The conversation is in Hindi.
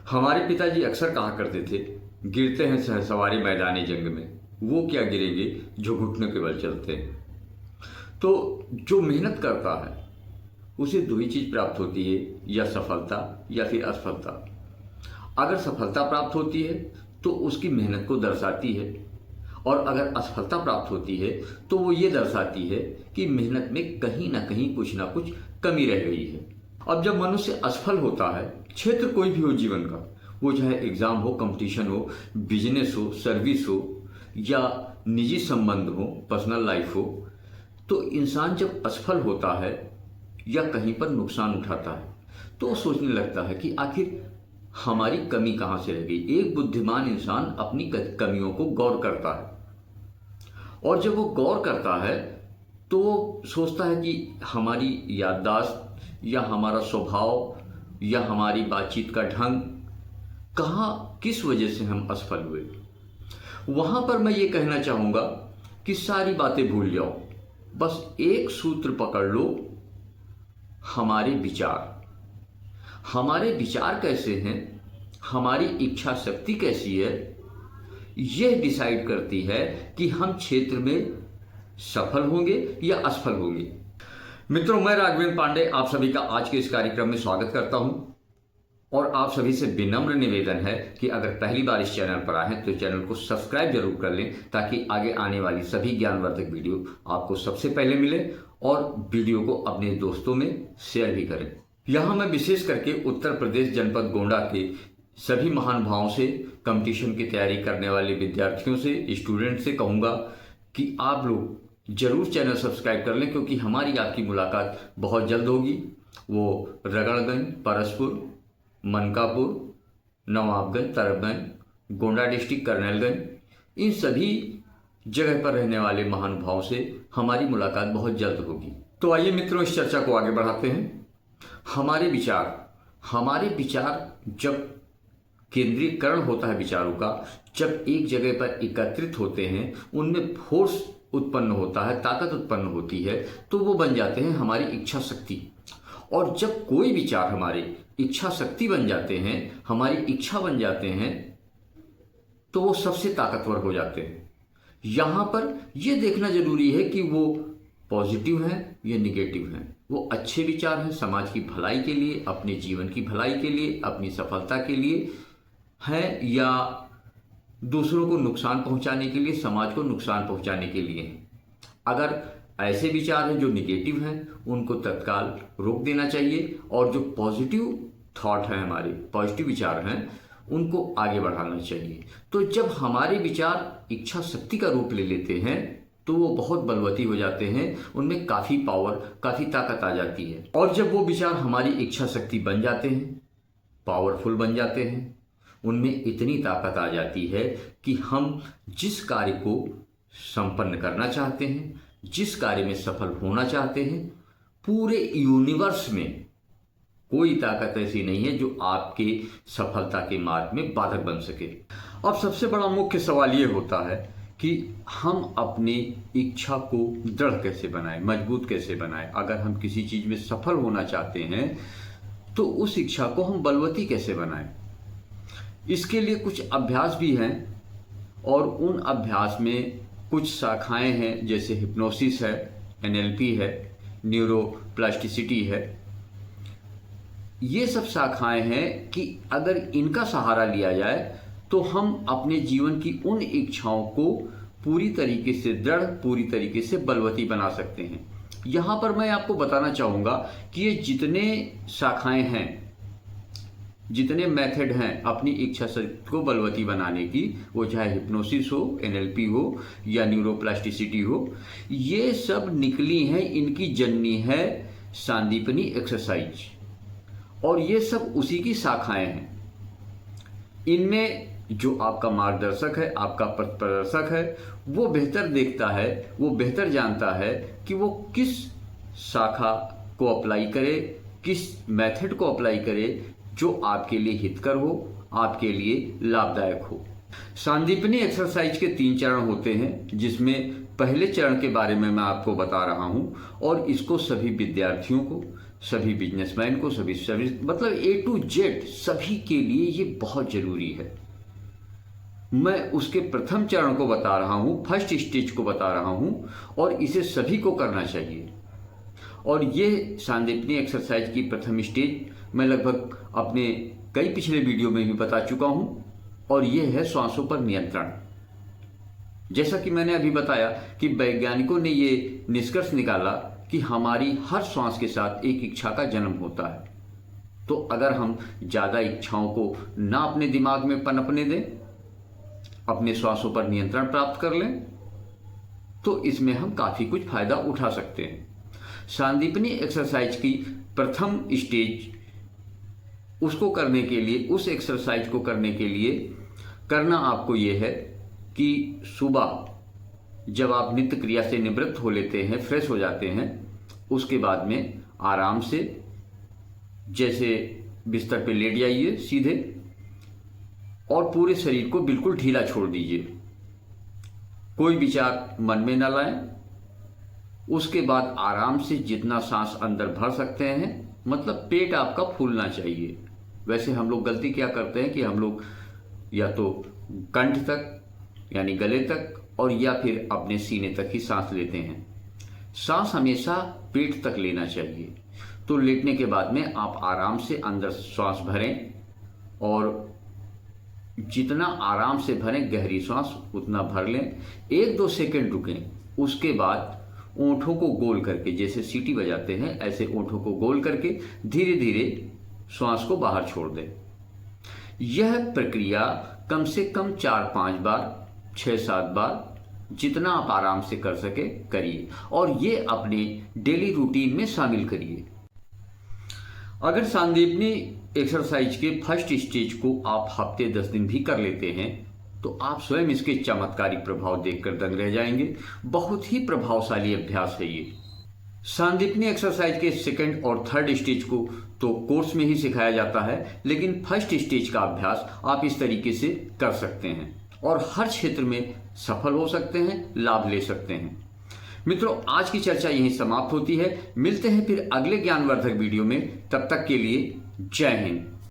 हमारे पिताजी अक्सर कहा करते थे, गिरते हैं शहसवारी मैदानी जंग में, वो क्या गिरेंगे जो घुटनों के बल चलते हैं। तो जो मेहनत करता है उसे दो ही चीज़ प्राप्त होती है, या सफलता या फिर असफलता। अगर सफलता प्राप्त होती है तो उसकी मेहनत को दर्शाती है, और अगर असफलता प्राप्त होती है तो वो ये दर्शाती है कि मेहनत में कहीं ना कहीं कुछ ना कुछ कमी रह गई है। अब जब मनुष्य असफल होता है, क्षेत्र कोई भी हो जीवन का, वो चाहे एग्जाम हो, कंपटीशन हो, बिजनेस हो, सर्विस हो, या निजी संबंध हो, पर्सनल लाइफ हो, तो इंसान जब असफल होता है या कहीं पर नुकसान उठाता है तो वो सोचने लगता है कि आखिर हमारी कमी कहाँ से रह गई। एक बुद्धिमान इंसान अपनी कमियों को गौर करता है, और जब वो गौर करता है तो वो सोचता है कि हमारी याददाश्त या हमारा स्वभाव या हमारी बातचीत का ढंग कहाँ, किस वजह से हम असफल हुए। वहाँ पर मैं ये कहना चाहूँगा कि सारी बातें भूल जाओ, बस एक सूत्र पकड़ लो, हमारे विचार। हमारे विचार कैसे हैं, हमारी इच्छा शक्ति कैसी है, यह डिसाइड करती है कि हम क्षेत्र में सफल होंगे या असफल होंगे। मित्रों, मैं राघवेंद्र पांडे आप सभी का आज के इस कार्यक्रम में स्वागत करता हूं, और आप सभी से विनम्र निवेदन है कि अगर पहली बार इस चैनल पर आए हैं तो चैनल को सब्सक्राइब जरूर कर लें, ताकि आगे आने वाली सभी ज्ञानवर्धक वीडियो आपको सबसे पहले मिले, और वीडियो को अपने दोस्तों में शेयर भी करें। यहाँ मैं विशेष करके उत्तर प्रदेश जनपद गोंडा के सभी महानुभावों से, कंपटीशन की तैयारी करने वाले विद्यार्थियों से, स्टूडेंट से कहूँगा कि आप लोग जरूर चैनल सब्सक्राइब कर लें, क्योंकि हमारी आपकी मुलाकात बहुत जल्द होगी। वो रगड़गंज, परसपुर, मनकापुर, नवाबगंज, तरबगंज, गोंडा डिस्ट्रिक्ट, करनैलगंज, इन सभी जगह पर रहने वाले महानुभावों से हमारी मुलाकात बहुत जल्द होगी। तो आइए मित्रों, इस चर्चा को आगे बढ़ाते हैं। हमारे विचार जब केंद्रीकरण होता है विचारों का, जब एक जगह पर एकत्रित होते हैं, उनमें फोर्स उत्पन्न होता है, ताकत उत्पन्न होती है, तो वो बन जाते हैं हमारी इच्छा शक्ति। और जब कोई विचार हमारी इच्छा शक्ति बन जाते हैं, हमारी इच्छा बन जाते हैं, तो वो सबसे ताकतवर हो जाते हैं। यहाँ पर यह देखना जरूरी है कि वो पॉजिटिव हैं या निगेटिव हैं, वो अच्छे विचार हैं समाज की भलाई के लिए, अपने जीवन की भलाई के लिए, अपनी सफलता के लिए हैं, या दूसरों को नुकसान पहुंचाने के लिए, समाज को नुकसान पहुंचाने के लिए हैं। अगर ऐसे विचार हैं जो निगेटिव हैं, उनको तत्काल रोक देना चाहिए, और जो पॉजिटिव थॉट हैं, हमारे पॉजिटिव विचार हैं, उनको आगे बढ़ाना चाहिए। तो जब हमारे विचार इच्छा शक्ति का रूप ले लेते हैं तो वो बहुत बलवती हो जाते हैं, उनमें काफ़ी पावर, काफ़ी ताकत आ जाती है। और जब वो विचार हमारी इच्छा शक्ति बन जाते हैं, पावरफुल बन जाते हैं, उनमें इतनी ताकत आ जाती है कि हम जिस कार्य को संपन्न करना चाहते हैं, जिस कार्य में सफल होना चाहते हैं, पूरे यूनिवर्स में कोई ताकत ऐसी नहीं है जो आपके सफलता के मार्ग में बाधक बन सके। अब सबसे बड़ा मुख्य सवाल ये होता है कि हम अपनी इच्छा को दृढ़ कैसे बनाएं, मजबूत कैसे बनाएं। अगर हम किसी चीज़ में सफल होना चाहते हैं तो उस इच्छा को हम बलवती कैसे बनाएं। इसके लिए कुछ अभ्यास भी हैं, और उन अभ्यास में कुछ शाखाएं हैं, जैसे हिप्नोसिस है, एनएलपी है, न्यूरोप्लास्टिसिटी है। ये सब शाखाएं हैं कि अगर इनका सहारा लिया जाए तो हम अपने जीवन की उन इच्छाओं को पूरी तरीके से दृढ़, पूरी तरीके से बलवती बना सकते हैं। यहाँ पर मैं आपको बताना चाहूँगा कि ये जितने शाखाएं हैं, जितने मेथड हैं अपनी इच्छा शक्ति को बलवती बनाने की, वो चाहे हिप्नोसिस हो, एनएलपी हो या न्यूरोप्लास्टिसिटी हो, ये सब निकली हैं, इनकी जननी है सांदीपनी एक्सरसाइज, और ये सब उसी की शाखाएं हैं। इनमें जो आपका मार्गदर्शक है, आपका पथ प्रदर्शक है, वो बेहतर देखता है, वो बेहतर जानता है कि वो किस शाखा को अप्लाई करे, किस मेथड को अप्लाई करे जो आपके लिए हितकर हो, आपके लिए लाभदायक हो। सांदीपनी एक्सरसाइज के 3 चरण होते हैं, जिसमें पहले चरण के बारे में मैं आपको बता रहा हूं, और इसको सभी विद्यार्थियों को, सभी बिजनेसमैन को, सभी सर्विस, मतलब A to Z सभी के लिए ये बहुत ज़रूरी है। मैं उसके प्रथम चरण को बता रहा हूँ, फर्स्ट स्टेज को बता रहा हूँ, और इसे सभी को करना चाहिए। और ये सांदीपनी एक्सरसाइज की प्रथम स्टेज मैं लगभग अपने कई पिछले वीडियो में भी बता चुका हूँ, और ये है श्वासों पर नियंत्रण। जैसा कि मैंने अभी बताया कि वैज्ञानिकों ने ये निष्कर्ष निकाला कि हमारी हर श्वास के साथ एक इच्छा का जन्म होता है। तो अगर हम ज़्यादा इच्छाओं को ना अपने दिमाग में पनपने दें, अपने श्वासों पर नियंत्रण प्राप्त कर लें, तो इसमें हम काफ़ी कुछ फायदा उठा सकते हैं। सांदीपनी एक्सरसाइज की प्रथम स्टेज उसको करने के लिए, उस एक्सरसाइज को करने के लिए करना आपको ये है कि सुबह जब आप नित्य क्रिया से निवृत्त हो लेते हैं, फ्रेश हो जाते हैं, उसके बाद में आराम से जैसे बिस्तर पे लेट जाइए सीधे, और पूरे शरीर को बिल्कुल ढीला छोड़ दीजिए। कोई विचार मन में न लाएं। उसके बाद आराम से जितना सांस अंदर भर सकते हैं, मतलब पेट आपका फूलना चाहिए। वैसे हम लोग गलती क्या करते हैं कि हम लोग या तो कंठ तक यानी गले तक, और या फिर अपने सीने तक ही सांस लेते हैं। सांस हमेशा पेट तक लेना चाहिए। तो लेटने के बाद में आप आराम से अंदर श्वास भरें, और जितना आराम से भरें, गहरी सांस उतना भर लें। 1-2 सेकंड रुकें। उसके बाद ओंठों को गोल करके, जैसे सीटी बजाते हैं ऐसे ओंठों को गोल करके धीरे धीरे श्वास को बाहर छोड़ दें। यह प्रक्रिया कम से कम 4-5 बार, 6-7 बार, जितना आप आराम से कर सके करिए, और ये अपने डेली रूटीन में शामिल करिए। अगर सांदीपनी एक्सरसाइज के फर्स्ट स्टेज को आप हफ्ते 10 दिन भी कर लेते हैं, तो आप स्वयं इसके चमत्कारिक प्रभाव देखकर दंग रह जाएंगे। बहुत ही प्रभावशाली अभ्यास है ये। सांदीपनी एक्सरसाइज के सेकंड और थर्ड स्टेज को तो कोर्स में ही सिखाया जाता है, लेकिन फर्स्ट स्टेज का अभ्यास आप इस तरीके से कर सकते हैं और हर क्षेत्र में सफल हो सकते हैं, लाभ ले सकते हैं। मित्रों, आज की चर्चा यहीं समाप्त होती है। मिलते हैं फिर अगले ज्ञानवर्धक वीडियो में। तब तक के लिए जय हिंद।